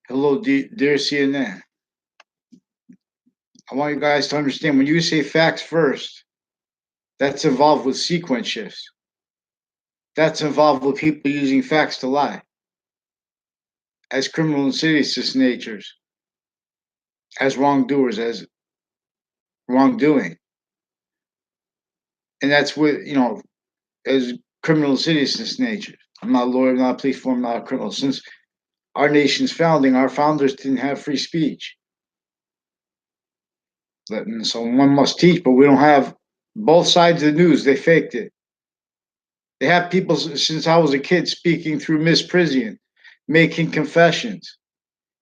Hello, dear CNN. I want you guys to understand when you say facts first, that's involved with sequence shifts. That's involved with people using facts to lie as criminal and seditious natures, as wrongdoers, as wrongdoing. And that's what, as criminal and seditious natures. I'm not a lawyer, I'm not a police form, I'm not a criminal. Since our nation's founding, our founders didn't have free speech. And so one must teach, but we don't have both sides of the news. They faked it. They have people since I was a kid speaking through Miss Prisian, making confessions,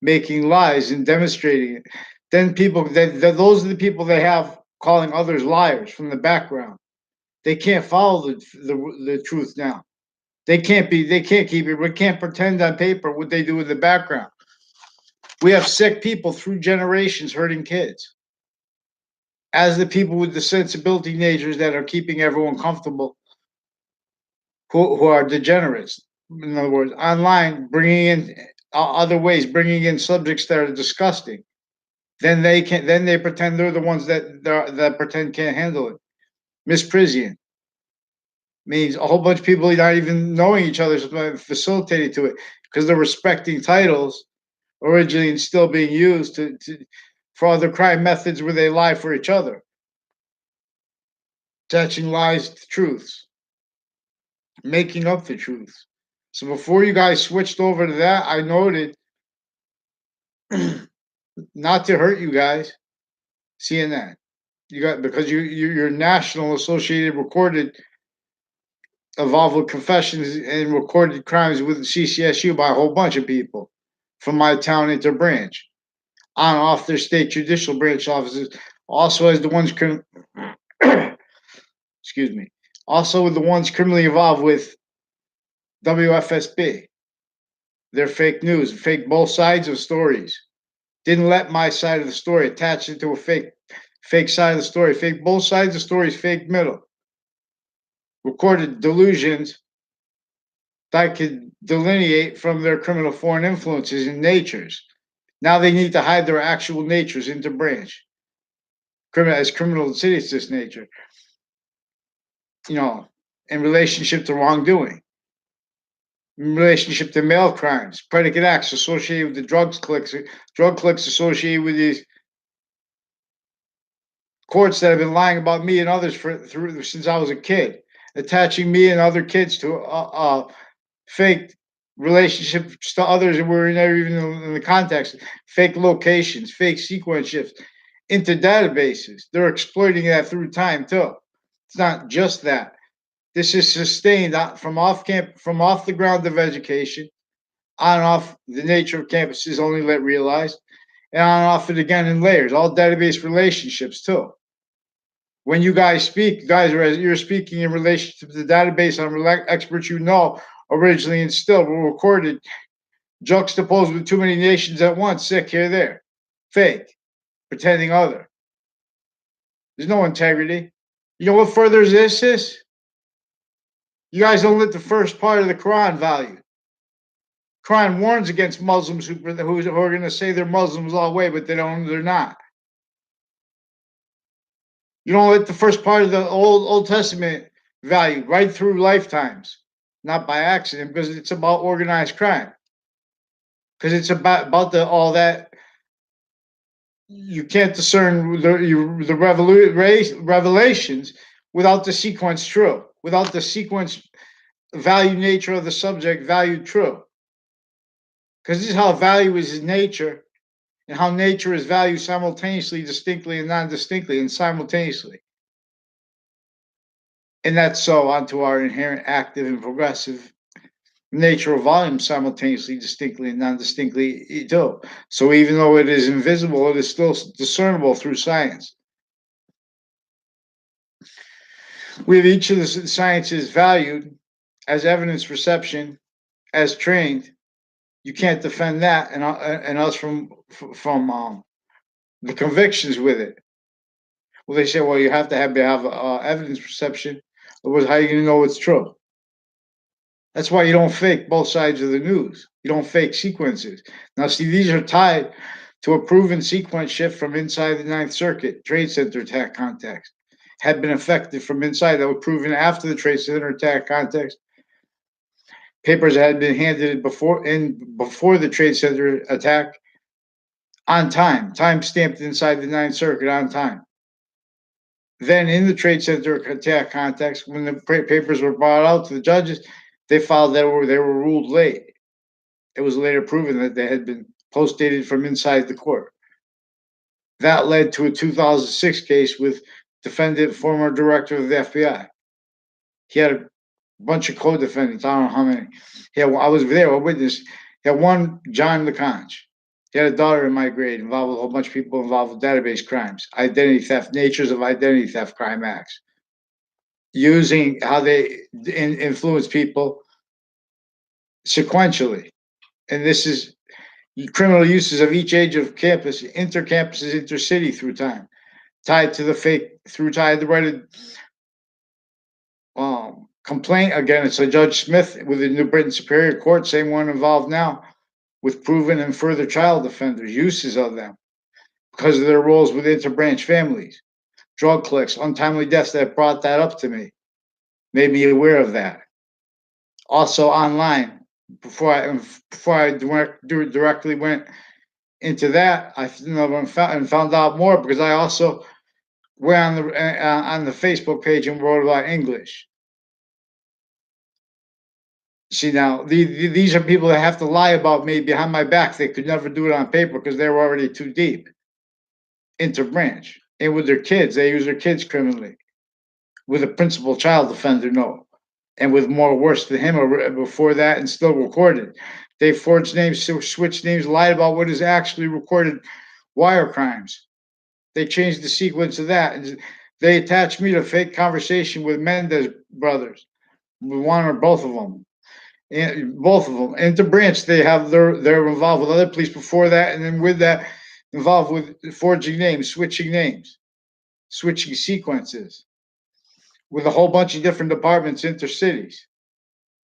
making lies, and demonstrating it. Then those are the people they have calling others liars from the background. They can't follow the truth now. They can't be. They can't keep it. We can't pretend on paper what they do in the background. We have sick people through generations hurting kids. As the people with the sensibility natures that are keeping everyone comfortable, who are degenerates. In other words, online, bringing in other ways, bringing in subjects that are disgusting. Then they can. Then they pretend they're the ones that pretend can't handle it. Misprision means a whole bunch of people not even knowing each other facilitated to it because they're respecting titles originally and still being used for other crime methods where they lie for each other, attaching lies to truths, making up the truth. So before you guys switched over to that, I noted not to hurt you guys, CNN. You got because you're national associated recorded involved with confessions and recorded crimes with CCSU by a whole bunch of people from my town interbranch on off their state judicial branch offices, also as the ones excuse me, also with the ones criminally involved with WFSB. They're fake news, fake both sides of stories. Didn't let my side of the story attach it to a fake side of the story, fake both sides of the stories, fake middle. Recorded delusions that could delineate from their criminal foreign influences and natures. Now they need to hide their actual natures into branch, as criminal and seditious nature, in relationship to wrongdoing, in relationship to male crimes, predicate acts associated with the drug clicks associated with these courts that have been lying about me and others since I was a kid, attaching me and other kids to fake relationships to others that were never even in the context, fake locations, fake sequence shifts into databases. They're exploiting that through time too. It's not just that. This is sustained from off the ground of education, on and off the nature of campuses only let realized, and on and off it again in layers, all database relationships too. When you guys speak, you're speaking in relation to the database on experts originally and still were recorded, juxtaposed with too many nations at once, sick here, there, fake, pretending other. There's no integrity. You know what furthers this is? You guys don't let the first part of the Quran value. Quran warns against Muslims who are going to say they're Muslims all the way, but they're not. You don't let the first part of the Old Testament value right through lifetimes, not by accident, because it's about organized crime. Because it's about all that. You can't discern the revelations without the sequence true, without the sequence value nature of the subject valued true. Because this is how value is in nature, and how nature is valued simultaneously, distinctly, and non-distinctly, and simultaneously. And that's so onto our inherent active and progressive nature of volume simultaneously, distinctly, and non-distinctly too. So even though it is invisible, it is still discernible through science. We have each of the sciences valued as evidence reception, as trained. You can't defend that and us from the convictions with it. Well, they say, well, you have to have evidence perception. Otherwise, how are you going to know it's true? That's why you don't fake both sides of the news. You don't fake sequences. Now, see, these are tied to a proven sequence shift from inside the Ninth Circuit Trade Center attack context. Had been affected from inside that were proven after the Trade Center attack context. Papers had been handed before the Trade Center attack on time stamped inside the Ninth Circuit on time. Then, in the Trade Center attack context, when the papers were brought out to the judges, they filed that they were ruled late. It was later proven that they had been post-dated from inside the court. That led to a 2006 case with defendant, former director of the FBI. He had a bunch of co-defendants. I don't know how many. I was there, a witness. He had one, John LeConch. He had a daughter in my grade, involved with a whole bunch of people involved with database crimes, identity theft, natures of identity theft crime acts, using how they influence people sequentially. And this is criminal uses of each age of campus, intercampuses, intercity through time, tied to the right complaint against Judge Smith with the New Britain Superior Court, same one involved now, with proven and further child offenders, uses of them because of their roles with interbranch families, drug clicks, untimely deaths that brought that up to me, made me aware of that. Also online, before I directly went into that, I found out more because I also went on the Facebook page and wrote about English. See, now these are people that have to lie about me behind my back. They could never do it on paper because they were already too deep interbranch. And with their kids, they use their kids criminally. With a principal child offender, no. And with more worse than him before that and still recorded. They forged names, switched names, lied about what is actually recorded wire crimes. They changed the sequence of that. And they attached me to fake conversation with Mendez brothers, with one or both of them. And both of them. Interbranch, they're involved with other police before that, and then with that, involved with forging names, switching sequences, with a whole bunch of different departments, intercities,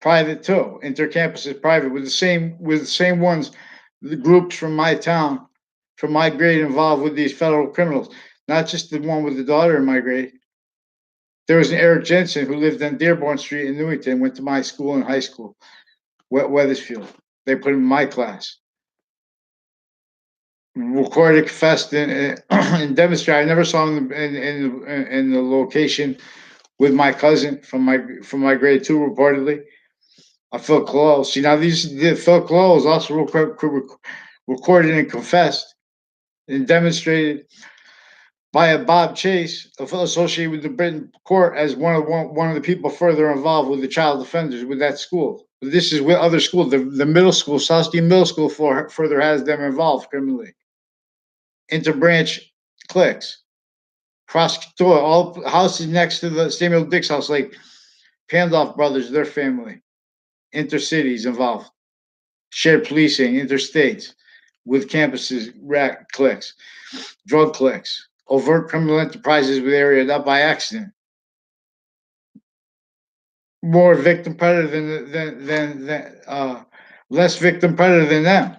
private too, intercampuses, private, with the same ones, the groups from my town, from my grade, involved with these federal criminals. Not just the one with the daughter in my grade. There was an Eric Jensen who lived on Dearborn Street in Newington, went to my school in high school, Weathersfield. They put him in my class. Recorded, confessed, and demonstrated. I never saw him in the location with my cousin from my grade 2, reportedly. Phil Clough. See, now Phil Clough is also recorded and confessed and demonstrated by a Bob Chase, associated with the Britain court, as one of the people further involved with the child offenders with that school. This is with other schools. The middle school, Southstein Middle School, further has them involved criminally. Interbranch cliques. Prosecutor, all houses next to the Samuel Dix house, like Pandolf brothers, their family. Intercities involved. Shared policing, interstates, with campuses, cliques, drug cliques, overt criminal enterprises with area not by accident. More victim predator than less victim predator than them.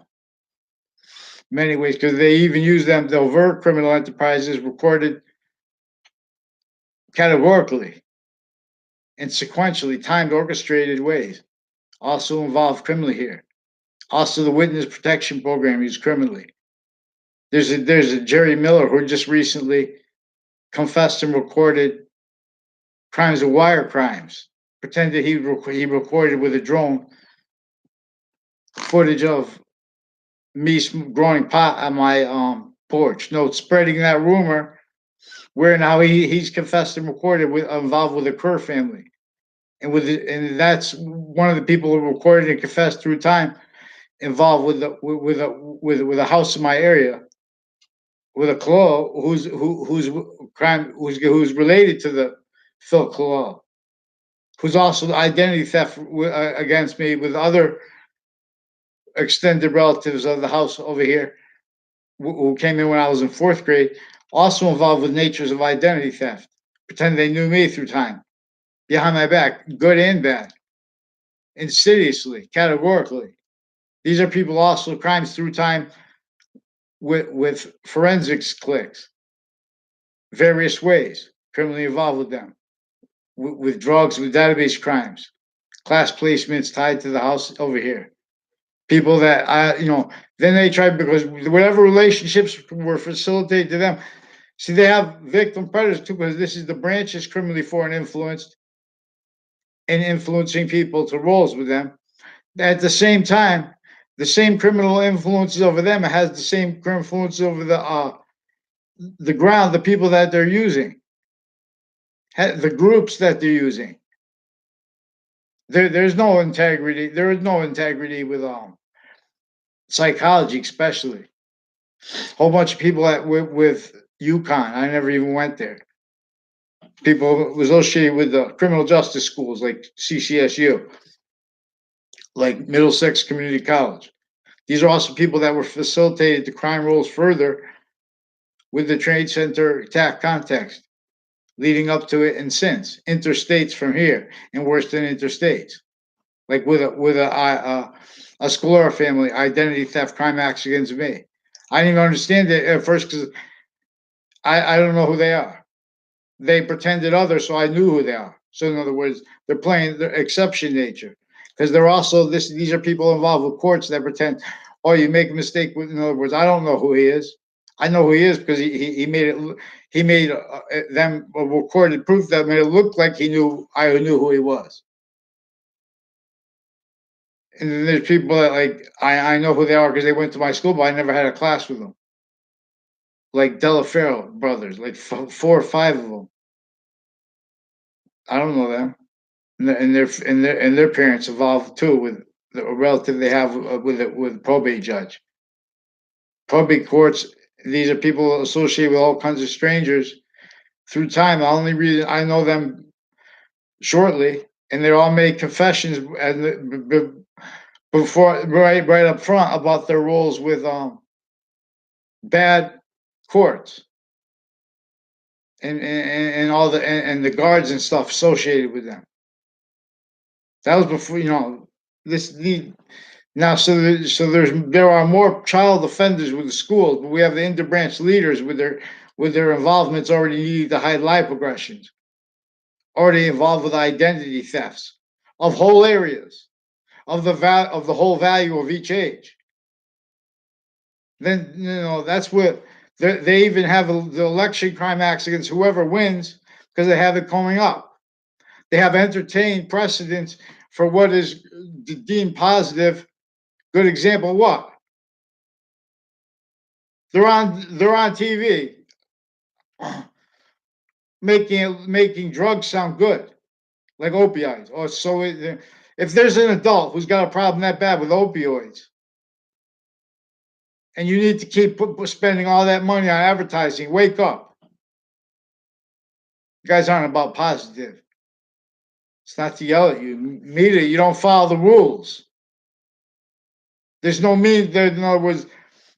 Many ways, because they even use them, the overt criminal enterprises recorded categorically and sequentially, timed, orchestrated ways. Also involved criminally here. Also, the witness protection program used criminally. There's a Jerry Miller who just recently confessed and recorded crimes of wire crimes. Pretended he recorded with a drone footage of me growing pot on my porch. No, spreading that rumor where now he's confessed and recorded involved with the Kerr family. And that's one of the people who recorded and confessed through time, involved with a house in my area, with a Clough who's related to the Phil Clough, who's also identity theft against me with other extended relatives of the house over here, who came in when I was in 4th grade, also involved with natures of identity theft, pretend they knew me through time, behind my back, good and bad. insidiously, categorically. These are people also crimes through time with forensics clicks, various ways, criminally involved with them, with drugs, with database crimes, class placements tied to the house over here. People that then they try because whatever relationships were facilitated to them. See, they have victim predators too, because this is the branch is criminally foreign influenced and influencing people to roles with them. At the same time, the same criminal influences over them has the same influence over the ground, the people that they're using, the groups that they're using. There's no integrity. There is no integrity with psychology, especially. A whole bunch of people with UConn. I never even went there. People associated with the criminal justice schools like CCSU, like Middlesex Community College. These are also people that were facilitated to crime rolls further with the Trade Center attack context, leading up to it and since interstates from here and worse than interstates, like with a Scalera family identity theft crime acts against me. I didn't even understand it at first because I don't know who they are. They pretended others, so I knew who they are. So in other words, they're playing the exception nature because they're also this. These are people involved with courts that pretend. Oh, you make a mistake with. In other words, I don't know who he is. I know who he is because he made it. He made them a recorded proof that made it look like he knew. I knew who he was. And then there's people that like I know who they are because they went to my school, but I never had a class with them. Like Delaferro brothers, like 4 or 5 of them. I don't know them. And their parents involved too with a relative they have with a probate judge. Probate courts. These are people associated with all kinds of strangers through time. The only reason I know them shortly, and they all made confessions and before right up front about their roles with bad courts and all and the guards and stuff associated with them. That was before this the now there are more child offenders with the schools, but we have the interbranch leaders with their involvements already needing to hide life aggressions, already involved with identity thefts of whole areas of the whole value of each age. Then that's what they even have the election crime acts against whoever wins because they have it coming up. They have entertained precedents for what is deemed positive. Good example, what? They're on TV making drugs sound good, like opioids. Or so if there's an adult who's got a problem that bad with opioids, and you need to keep spending all that money on advertising, wake up. You guys aren't about positive. It's not to yell at you. Media, you don't follow the rules. There's no mean. In other words,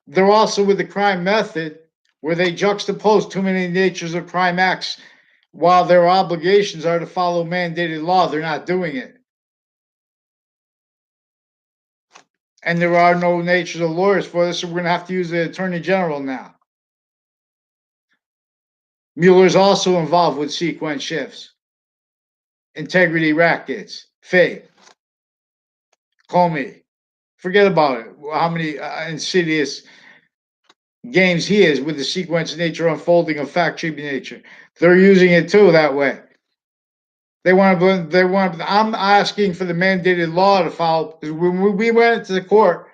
they're also with the crime method where they juxtapose too many natures of crime acts while their obligations are to follow mandated law. They're not doing it. And there are no natures of lawyers for this, so we're going to have to use the attorney general now. Mueller's also involved with sequence shifts, integrity rackets, fake. Comey. Forget about it. How many insidious games he is with the sequence nature unfolding of fact treatment nature. They're using it too that way. They want to. I'm asking for the mandated law to follow. When we went to the court,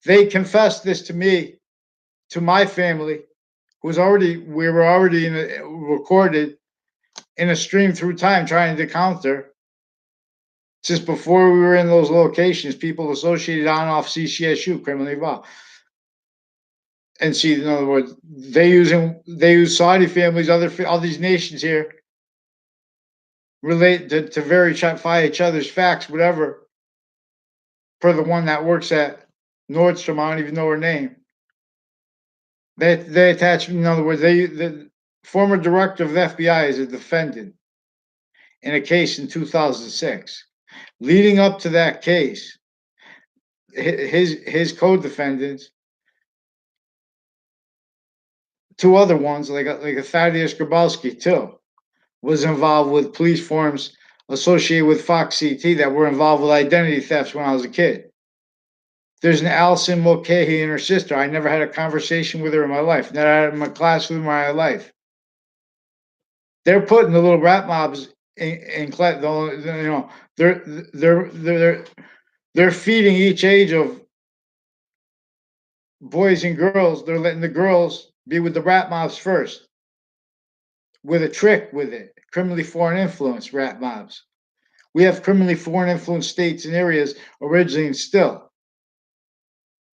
they confessed this to me, to my family, we were already recorded in a stream through time trying to counter. Just before we were in those locations, people associated on off CCSU criminally involved. And see, in other words, they use Saudi families, all these nations here relate to verify each other's facts, whatever. For the one that works at Nordstrom, I don't even know her name. They attach, in other words, the former director of the FBI is a defendant in a case in 2006. Leading up to that case, his co-defendants, two other ones, like a Thaddeus Grabowski too, was involved with police forms associated with Fox CT that were involved with identity thefts when I was a kid. There's an Allison Mulcahy and her sister. I never had a conversation with her in my life. Never had my class with her in my life. They're putting the little rap mobs in class. They're feeding each age of boys and girls. They're letting the girls be with the rap mobs first, with a trick with it. Criminally foreign influence rap mobs. We have criminally foreign influence states and areas originally and still.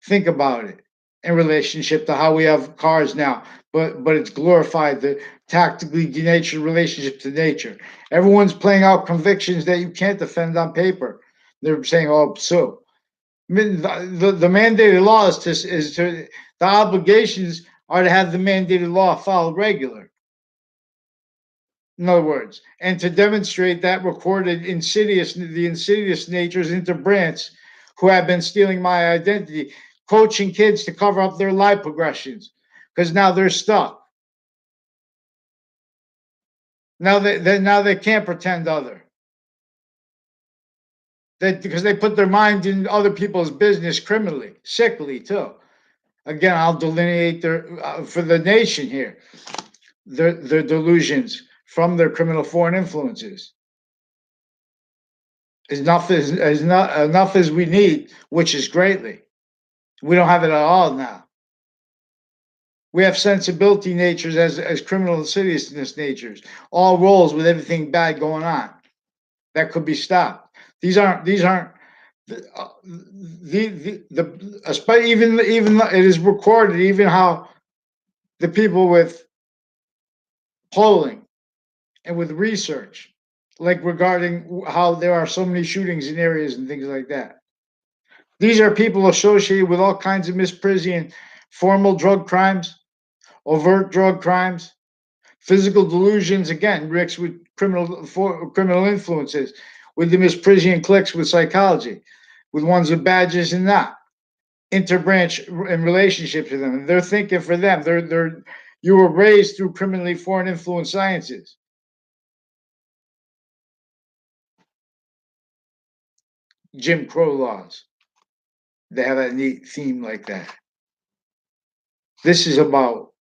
Think about it in relationship to how we have cars now, but it's glorified the tactically denatured relationship to nature. Everyone's playing out convictions that you can't defend on paper. They're saying, "Oh, so." I mean, the mandated law is to the obligations are to have the mandated law followed regular. In other words, and to demonstrate that recorded the insidious natures into brands who have been stealing my identity, coaching kids to cover up their life progressions because now they're stuck. Now they can't pretend other. Because they put their mind in other people's business criminally, sickly too. Again, I'll delineate their for the nation here their delusions from their criminal foreign influences. Enough as we need, which is greatly. We don't have it at all now. We have sensibility natures as criminal insidiousness natures, all roles with everything bad going on that could be stopped. These aren't even it is recorded even how the people with polling and with research, like regarding how there are so many shootings in areas and things like that. These are people associated with all kinds of misprision, formal drug crimes, overt drug crimes, physical delusions, again, mixed with criminal influences, with the misprision cliques with psychology, with ones with badges and not. Interbranch in relationship to them. They're thinking for them. You were raised through criminally foreign influence sciences. Jim Crow laws. They have a neat theme like that. This is about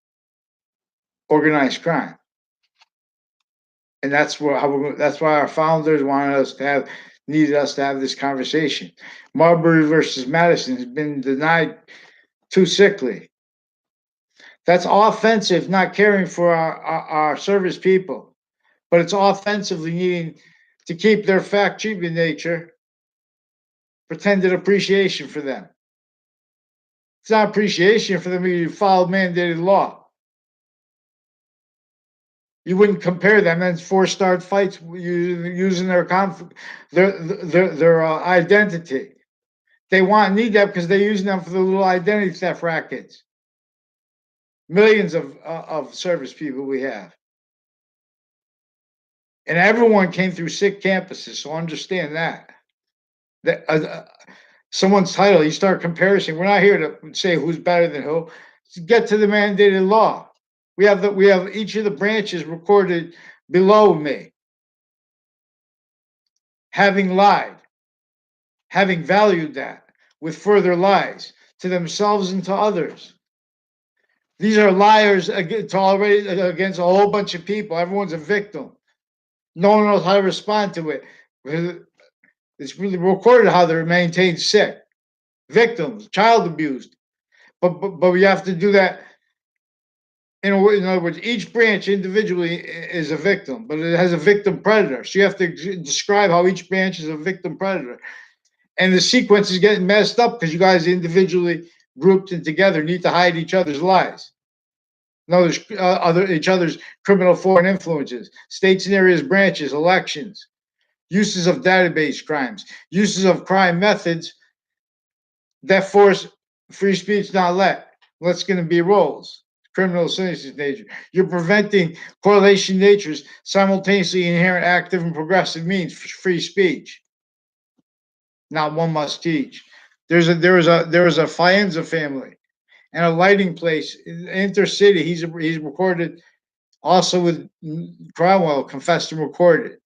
organized crime. And that's why our founders needed us to have this conversation. Marbury versus Madison has been denied too sickly. That's offensive, not caring for our service people, but it's offensively needing to keep their fact treatment nature, pretended appreciation for them. It's not appreciation for them. You follow mandated law. You wouldn't compare them. Then four-star fights using their identity. They need that because they're using them for the little identity theft rackets. Millions of service people we have, and everyone came through sick campuses. So understand that. Someone's title, you start comparing. We're not here to say who's better than who. Get to the mandated law. We have each of the branches recorded below me, having lied, having valued that with further lies to themselves and to others. These are liars against a whole bunch of people. Everyone's a victim. No one knows how to respond to it. It's really recorded how they're maintained sick, victims, child abused. But we have to do that. In other words, each branch individually is a victim, but it has a victim predator. So you have to describe how each branch is a victim predator. And the sequence is getting messed up because you guys individually grouped and together need to hide each other's lies. No, there's each other's criminal foreign influences, states and areas, branches, elections, uses of database crimes, uses of crime methods that force free speech not let. What's going to be roles? Criminal sentences nature. You're preventing correlation natures simultaneously inherent active and progressive means for free speech. not one must teach. There was a Faenza family and a lighting place in intercity. He's recorded also with Cromwell, confessed and recorded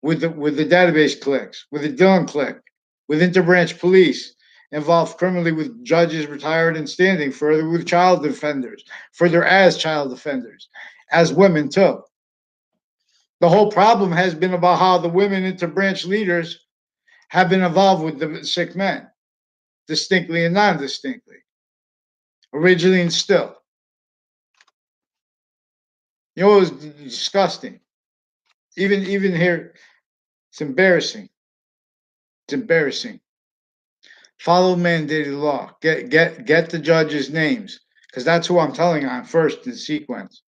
with the database clicks, with the Dillon click, with interbranch police, involved criminally with judges retired and standing, further with child defenders, further as child defenders, as women too. The whole problem has been about how the women interbranch leaders have been involved with the sick men, distinctly and non-distinctly, originally and still. You know, it was disgusting. Even here, it's embarrassing. It's embarrassing. Follow mandated law. Get the judges' names, because that's who I'm telling on first in sequence.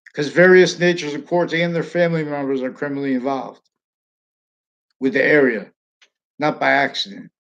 Because various natures of courts and their family members are criminally involved with the area, not by accident.